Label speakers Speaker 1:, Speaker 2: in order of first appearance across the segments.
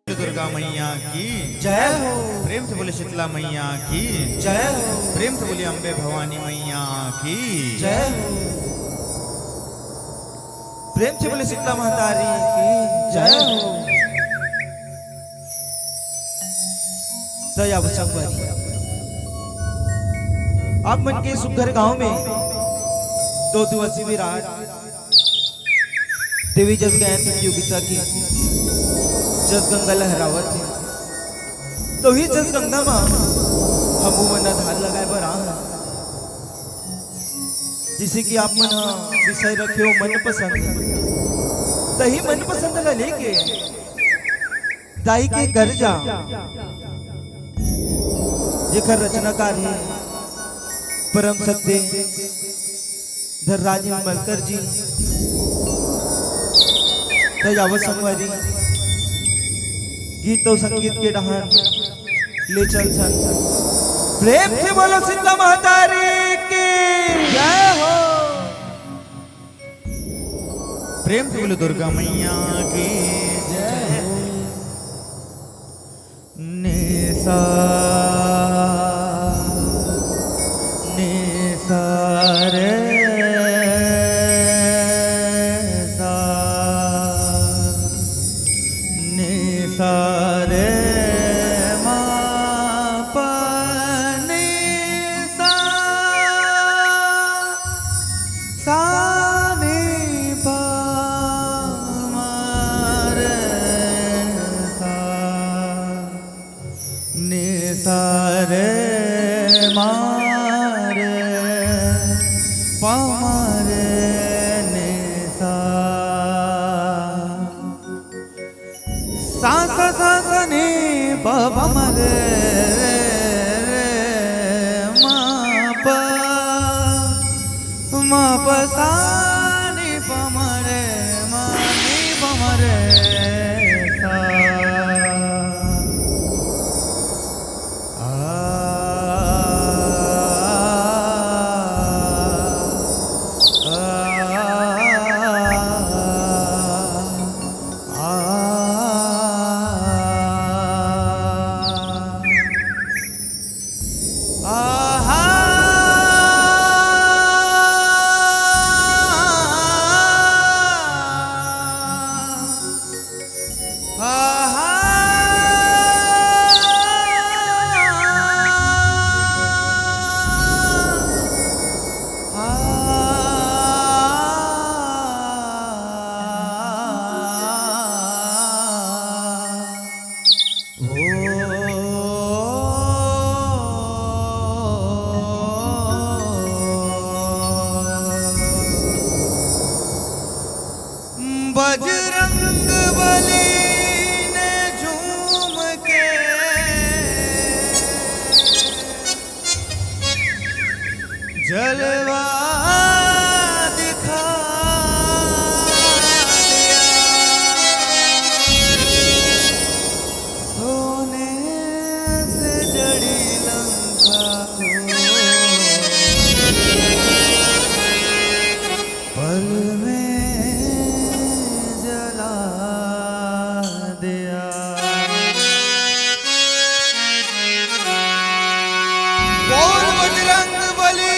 Speaker 1: दुर्गा मैया की
Speaker 2: जय हो।
Speaker 1: प्रेम से बोले शीतला मैया की
Speaker 2: जय हो।
Speaker 1: प्रेम से बोले अम्बे भवानी मैया की
Speaker 2: जय हो। प्रेम से बोले शीतला महतारी की जय हो। दया बचंबरी आप मन के सुघर गांव में 2 दिवसीय विराट देवी जस गायन प्रतियोगिता की जस गंगा लहरावत है। तो ही जस गंगा मां हम मन धार लगाए बर आ जिसे कि आप मन विषय रखे हो मन पसंद तही मन पसंद ला लेके दाई के घर जा जेकर रचनाकार है परम सत्य धर्राज मलकर जी दयावत संगवारी गीत और संगीत के डहान ले चल सन। प्रेम से बोलो शीतला महतारी की जय हो।
Speaker 1: प्रेम से बोले दुर्गा मैया की
Speaker 2: जय हो।
Speaker 1: निसा रे सारे मारे पमारे निसा सास सास नि पमरे माप सा नि पमरे मानी पमरे बजरंग बली ने झूम के जलवा दिखा दिया सोने से जड़ी लंका को पल में बोल बजरंग बली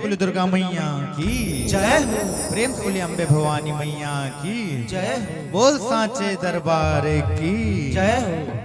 Speaker 1: बोले दुर्गा मैया की
Speaker 2: जय हो।
Speaker 1: प्रेम से बोले अम्बे भवानी मैया की
Speaker 2: जय हो।
Speaker 1: बोल सांचे दरबार की
Speaker 2: जय हो।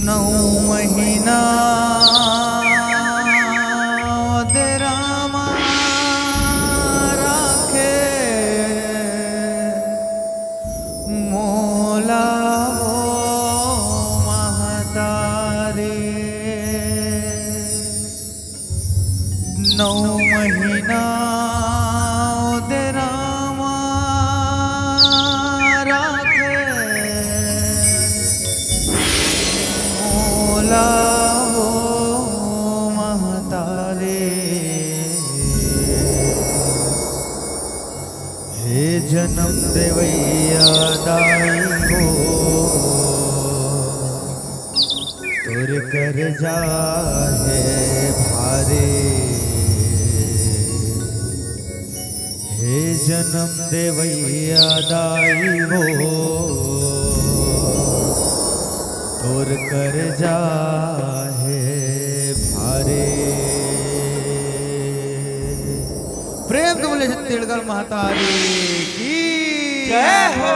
Speaker 1: नौ महीना रामा राखे मोला वो महतारी 9 महीना रामा राखे मोला वो महतारे हे जन्म देवैया दाई हो तुर कर जाहे भारे हे जन्म देवैया दाई हो तुर कर जाहे भारे प्रेम से बोले छत्तीसगढ़ महतारी की
Speaker 2: जय हो।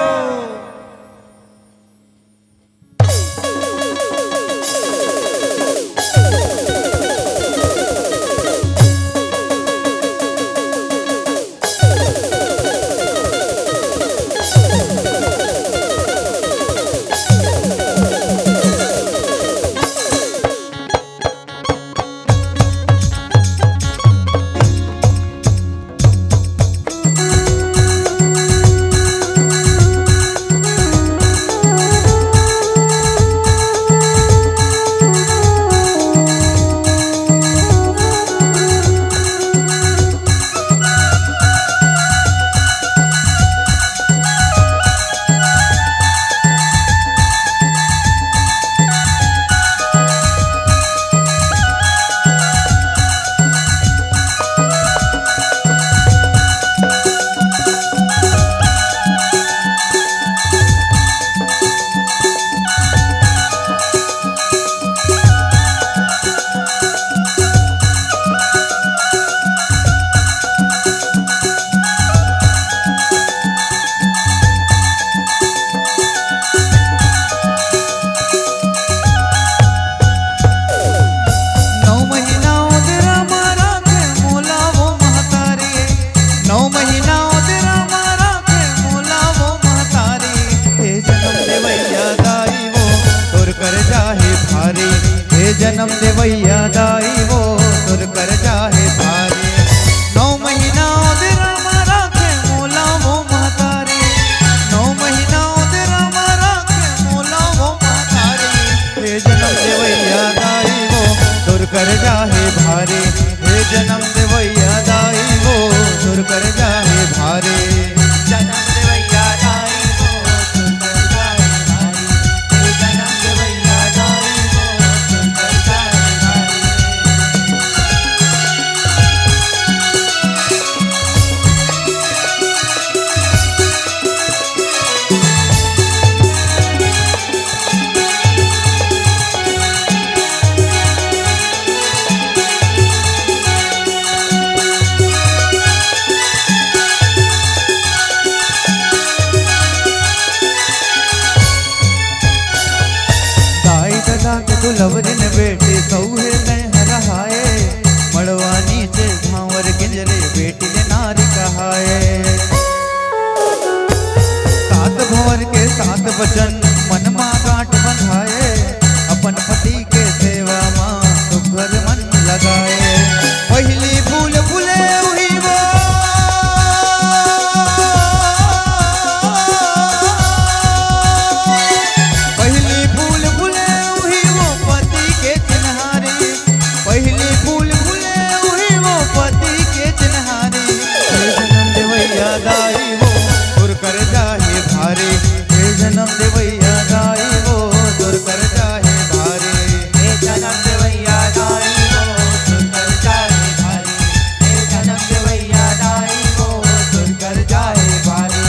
Speaker 1: जन्म देवैया दाई वो तुर कर जाहे भारे 9 महीना रामा राखे मोला वो महतारी 9 महीना रामा राखे मोला वो महतारी हे जन्म देवैया दाई वो तुर कर जाहे भारे हे जन्म देवैया दाई वो तुर कर जाहे भारे जन्म देवैया दाई वो तुर कर जाहे भारे हे जन्म देवैया दाई के सौहे तय हरहाए, मड़वा नीचे भावर गिंजरे बेटी ने नारी कहाए। सात भंवर के सात वचन मन मा गांठ बंधाए, अपन पति के सेवा माँ सुघर मन लगाए। पहली फूल फूले हुई वो, पहली फूल फूले हुई वो पति के चिन्हारी, पहली फूल फूले हुई वो पति के चिन्हारी। हे जन्म देवैया दाई वो दूर कर जाहे भारी, हे जन्म देवैया दाई वो दूर कर जाहे भारी।
Speaker 2: हे जन्म देवैया दाई वो दूर कर जाए भारी, हे जन्म देवैया दाई वो दूर कर जाए भारी।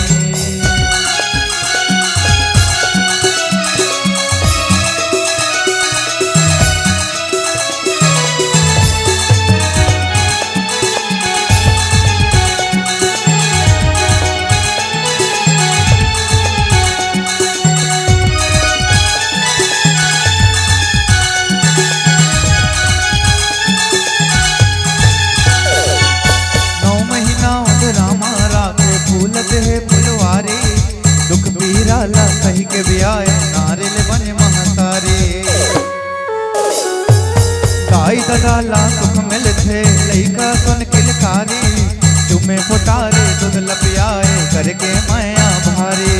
Speaker 1: नौ महीना रामा राखे फूलत है फुलवारी, दुख पीराला सही के ब्याह नारिल बने महतारी। दाई ददाला सुख मिलथे लइका सुन किलकारी, चुमे पुतारे दूध लपियाए करके माया भारी।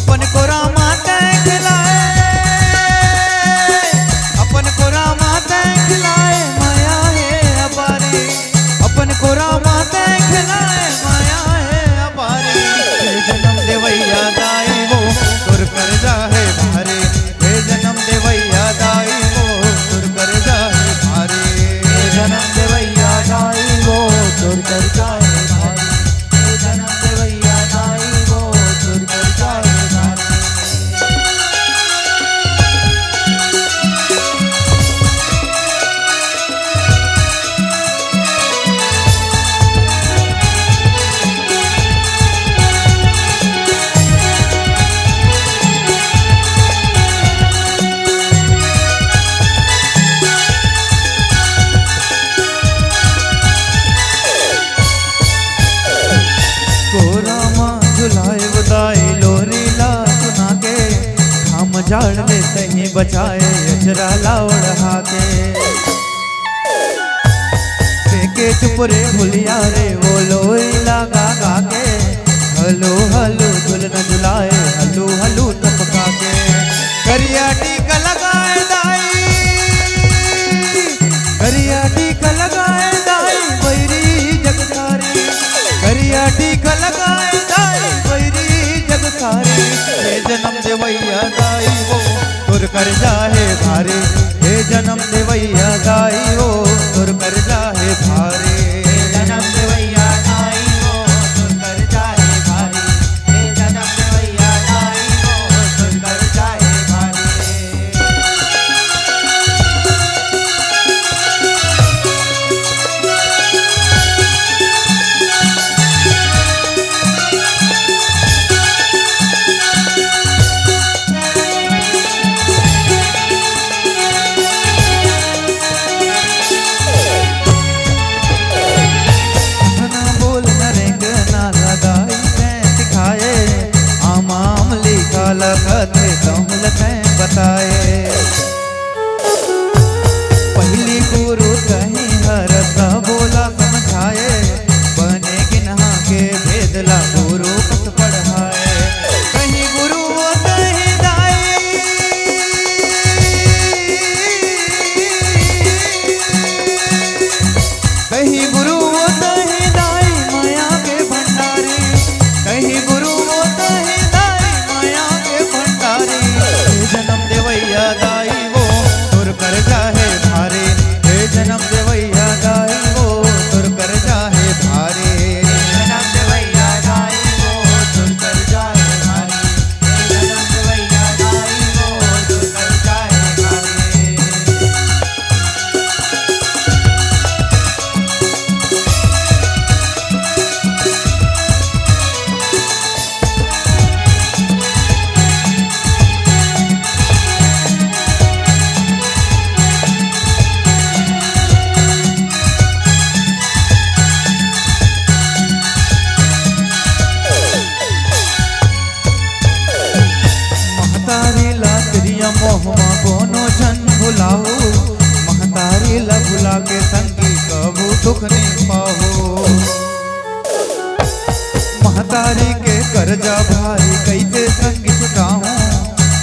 Speaker 1: अपन को रामा तय खिलाए, अपन को रामा तय खिलाए माया है अपारी, अपन को रामा तय खिलाए माया है अपारी। हे जन्म देवैया दाई वो दूर कर जाहे भारी, हे जन्म देवैया दाई वो दूर कर जाहे भारी।
Speaker 2: हे जन्म देवैया दाई वो दूर कर जाए भारी, हे जन्म देवैया दाई वो दूर कर जाए भारी।
Speaker 1: कोरामा झुलाए बदाई लोरी ला सुना के, हम झाड़ ले सही बचाए अजरा लावड़ हाके। फेंके चुप रे भुलिया रे वो लोरी लगा गा के, हलो हलो झुलन झुलाए हलू हलू टपका के। करिया टीका लगाए दाई, करिया टीका लगाए दाई बैरी जग सारी, करिया टीका लगाए दाई बैरी जग सारी। हे जन्म देवैया दाई वो दूर कर जाहे भारी, हे जन्म देवैया दाई वो दूर कर जाहे भारी।
Speaker 2: हे जन्म देवैया दाई वो दूर कर जाए भारी, हे जन्म देवैया दाई वो दूर कर जाए भारी।
Speaker 1: ना बोल न रेंग ना लगाई तैं सिखाए, आमा अमली का लगते तहुल तैं बताए। पहली गुरु कहीं हरता बोला समझाए, बने गिन्हा के भेदला गुरु पत पढ़ाए। कहीं गुरु वो कहीं दाई, कहीं गुरु वो कहीं दाई माया के भंडारी, कहीं गुरु वो कहीं दाई माया के भंडारी। हे जन्म देवैया भोला के संगी कबू दुख नहीं पाहो। महतारी के कर्जा भारी कैसे संग छुटाऊं,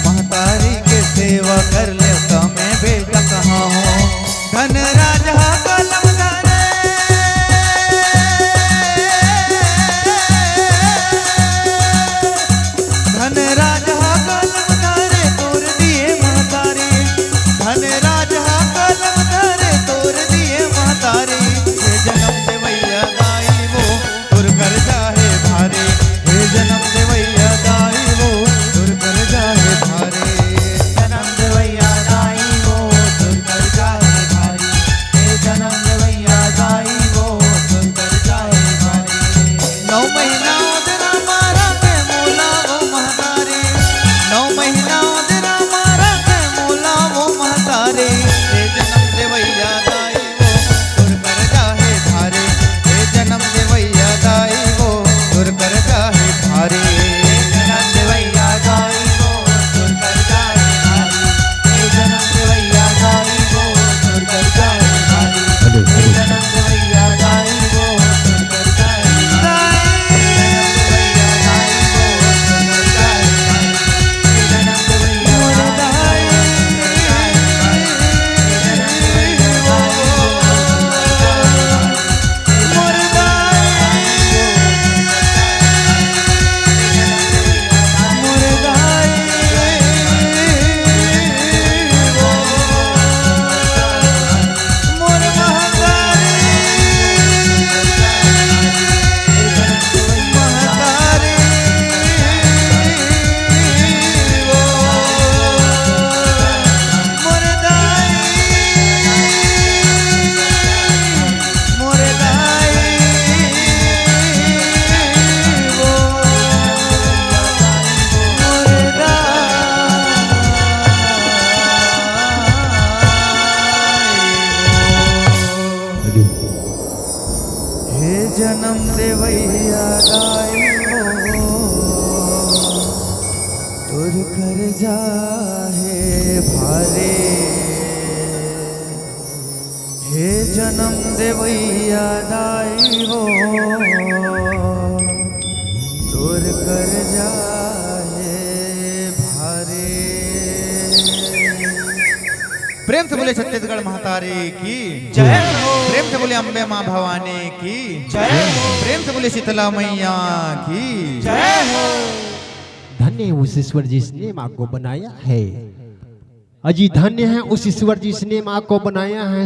Speaker 1: महतारी के सेवा कर ले तो मैं बेटा कहाँ हूँ। धन राजा कलम धरे, धन राजा कलम धरे तोड़ दिए महतारी, धन राजा कलम धरे तोड़ दिए महतारी। हे जन्म देवैया दाई वो तुर कर जाहे भारे, हे जन्म देवैया दाई वो तुर कर जाहे भारे,
Speaker 2: जन्म देवैया दाई वो तुर कर जाए भारी, हे जन्म देवैया दाई वो तुर कर जाए भारी।
Speaker 1: 9 महीना तेरा मारा के मोला वो महतारी, 9 महीना तेरा मारा के मोला वो महतारी। हे जन्म देवैया दाई वो तुर कर जाहे भारे, हे जन्म देवैया दाई वो तुर कर जाहे भारे,
Speaker 2: जन्म देवैया दाई वो तुर कर जाए भारी, हे जन्म देवैया दाई वो तुर कर जाए भारी, हे जन्म देवैया दाई वो तुर कर जाए भारी, देवैया दाई वो तुर कर जाए भारी, हे जन्म देवैया दाई
Speaker 1: हे जन्म देवैया दाई वो तुर कर जाहे भारे, हे जन्म देवैया दाई वो तुर कर जाहे भारे। प्रेम से बोले छत्तीसगढ़ महातारी की
Speaker 2: जय हो,
Speaker 1: प्रेम से बोले अम्बे माँ भवानी की
Speaker 2: जय हो,
Speaker 1: प्रेम से बोले शीतला मैया की
Speaker 2: जय हो।
Speaker 3: धन्य उस ईश्वर जिसने माँ को बनाया है, अजी धन्य है उस ईश्वर जिसने माँ को बनाया है।